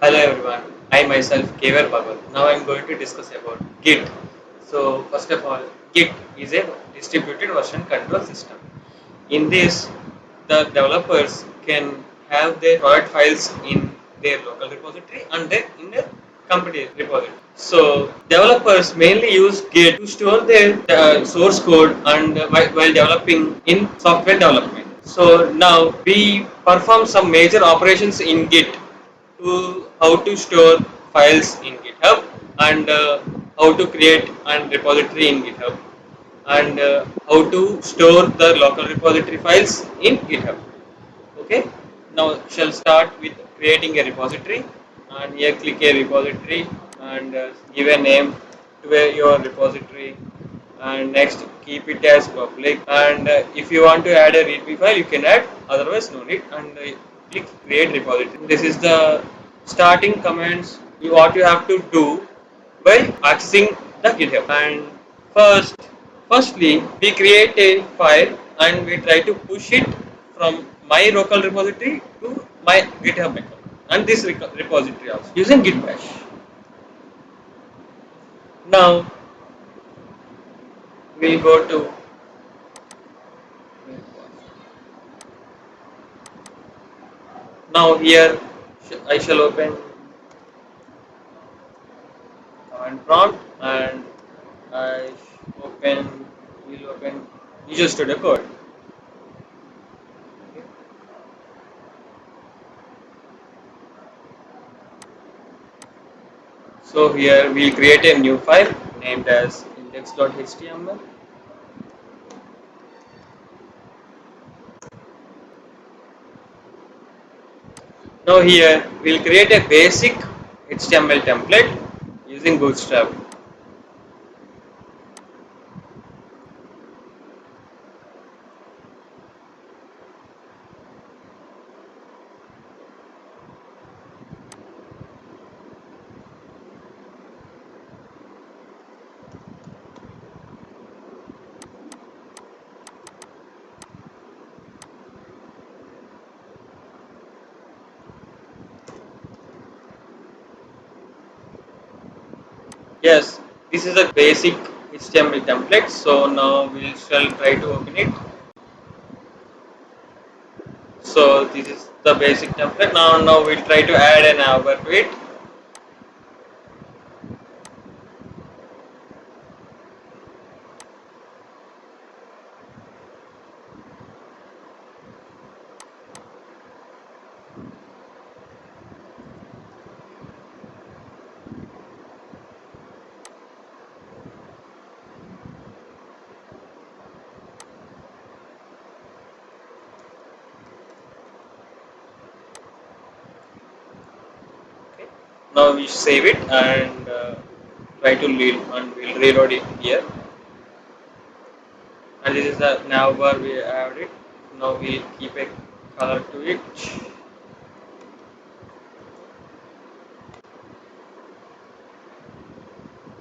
Hello everyone, I myself Kever Bhagat. Now I am going to discuss about Git. So first of all, Git is a distributed version control system. In this, the developers can have their product files in their local repository and in their company repository. So developers mainly use Git to store their source code and while developing in software development. So now we perform some major operations in Git to how to store files in GitHub and how to create an repository in GitHub and how to store the local repository files in GitHub. Okay, now shall start with creating a repository, and here click a repository and give a name to your repository, and next keep it as public, and if you want to add a readme file you can add, otherwise no need, and click create repository. This is the starting commands what you have to do by accessing the GitHub. And first firstly we create a file and we try to push it from my local repository to my GitHub account and this repository also using git bash. Now we'll go to now here I shall open command prompt and I open will open Visual Studio Code. So here we'll create a new file named as index.html. Now here we'll create a basic HTML template using Bootstrap. Yes, this is a basic HTML template. So now we shall try to open it. So this is the basic template. Now we'll try to add an hover to it. Okay. Now we save it and try to read and we'll reload it here. And this is the navbar we added it. Now we'll keep a color to it.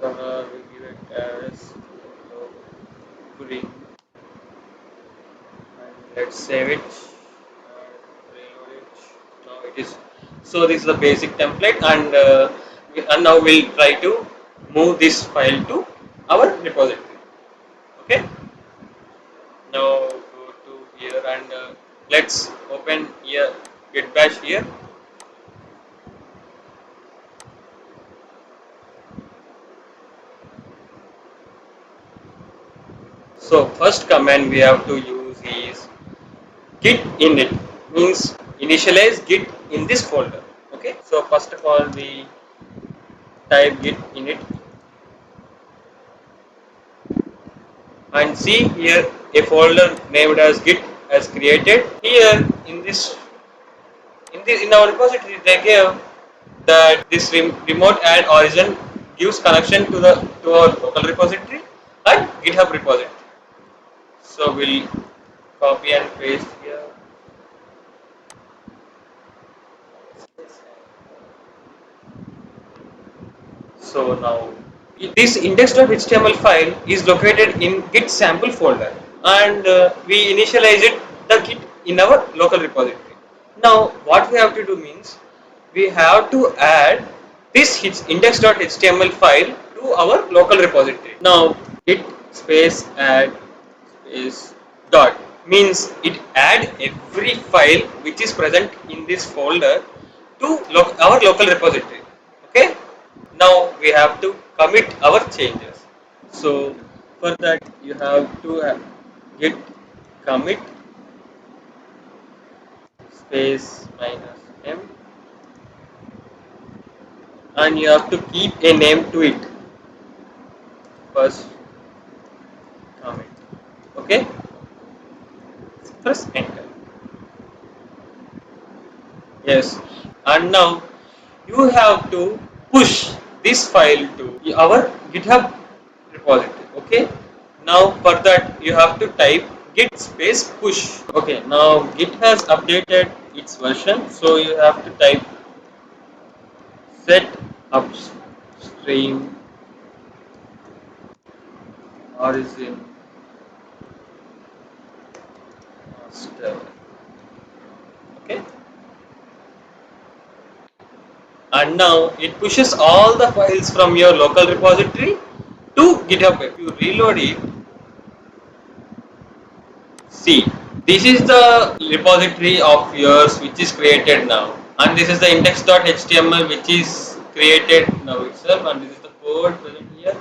Color we give it as green. And let's save it and reload it. Now it is. So this is the basic template, and and now we'll try to move this file to our repository. Okay. Now go to here and let's open here git bash here. So first command we have to use is git init, means initialize git in this folder. Okay. So first of all we type git init and see here a folder named as git has created. Here in our repository they gave that this remote add origin gives connection to our local repository and GitHub repository. So we'll copy and paste here. So now this index.html file is located in git sample folder, and we initialize it the git in our local repository. Now what we have to do means we have to add this index.html file to our local repository. Now git space add space dot means it add every file which is present in this folder to our local repository. Okay. Now we have to commit our changes. So for that you have to git commit space minus m, and you have to keep a name to it. First commit. Okay. Press enter. Yes. And now you have to push this file to our GitHub repository. Okay. Now for that you have to type git space push. Okay. Now Git has updated its version, so you have to type set upstream origin master. Okay. And now it pushes all the files from your local repository to GitHub. If you reload it, see, this is the repository of yours which is created now, and this is the index.html which is created now itself, and this is the code present here.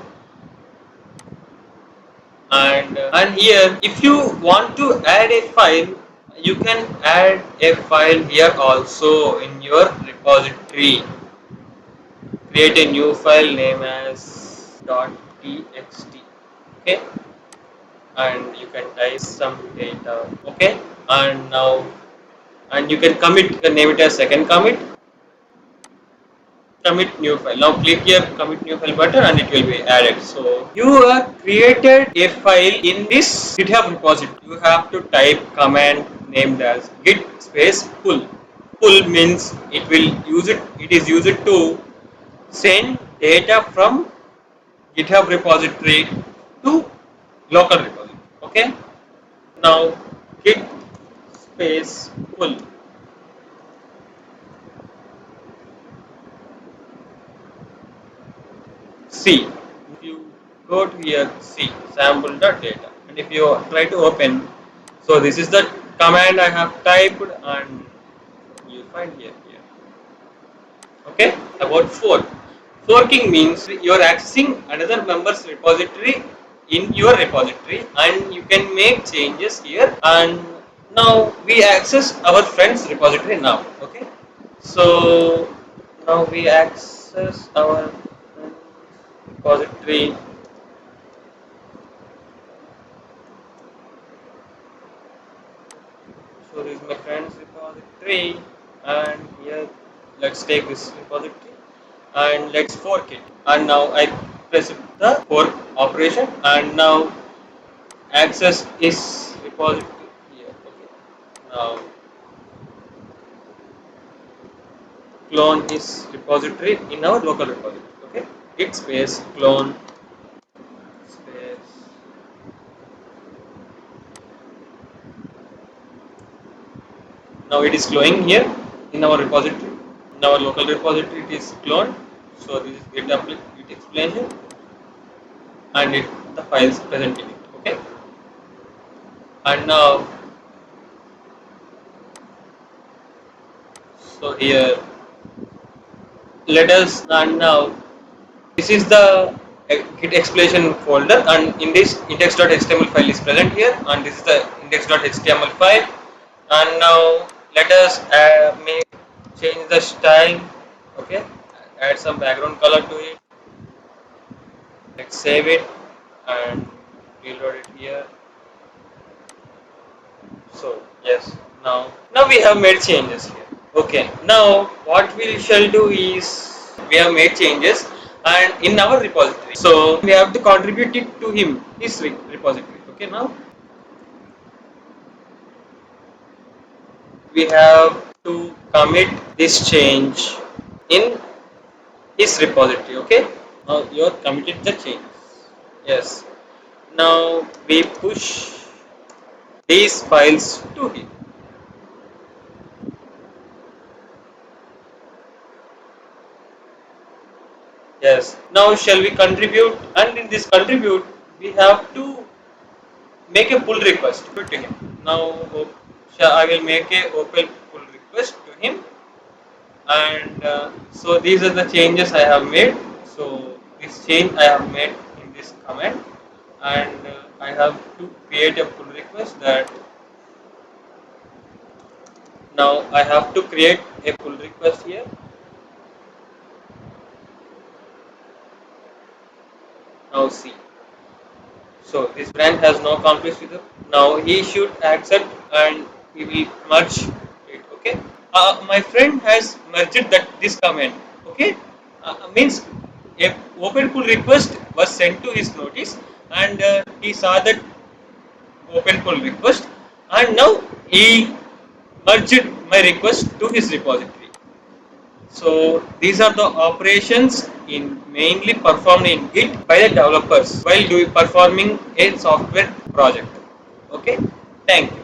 And here, if you want to add a file, you can add a file here also in your repository. Create a new file name as .txt. Okay, and you can type some data. Okay, and now and you can commit, you can name it as second commit new file. Now click here commit new file button and it will be added. So you have created a file in this GitHub repository. You have to type command named as git space pull. Pull means it is used to send data from GitHub repository to local repository. Okay. Now git space pull. C. If you go to here, C sample.data, and if you try to open, so this is the command I have typed, and you find here. Okay. About fork. Forking means you are accessing another member's repository in your repository, and you can make changes here. And now we access our friend's repository now. Okay. So now we access our repository. So this is my friend's repository, and here let's take this repository and let's fork it. And now I press the fork operation, and now access is repository here. Okay. Now clone is repository in our local repository. Okay. Git space clone space. Now it is cloning here in our repository. In our local repository it is cloned. So this is git explanation, and the files present in it. Okay. And now so here let us, and now this is the git explanation folder, and in this index.html file is present here, and this is the index.html file. And now let us change the style. Okay, add some background color to it. Let's save it and reload it here. So yes, now we have made changes here. Okay, now what we shall do is we have made changes and in our repository. So we have to contribute it to his repository. Okay, now we have to commit this change in his repository. Okay, now you have committed the change. Yes. Now we push these files to him. Yes. Now shall we contribute? And in this contribute, we have to make a pull request to him. Now I will make a Opel pull request to him, and so these are the changes I have made. So this change I have made in this command, and I have to create a pull request. That now I have to create a pull request here. Now see. So this brand has no conflicts with him. Now he should accept and he will merge it. Okay. My friend has merged that this command. Okay. Means a open pull request was sent to his notice, and he saw that open pull request, and now he merged my request to his repository. So these are the operations in mainly performed in Git by the developers while performing a software project. Okay, thank you.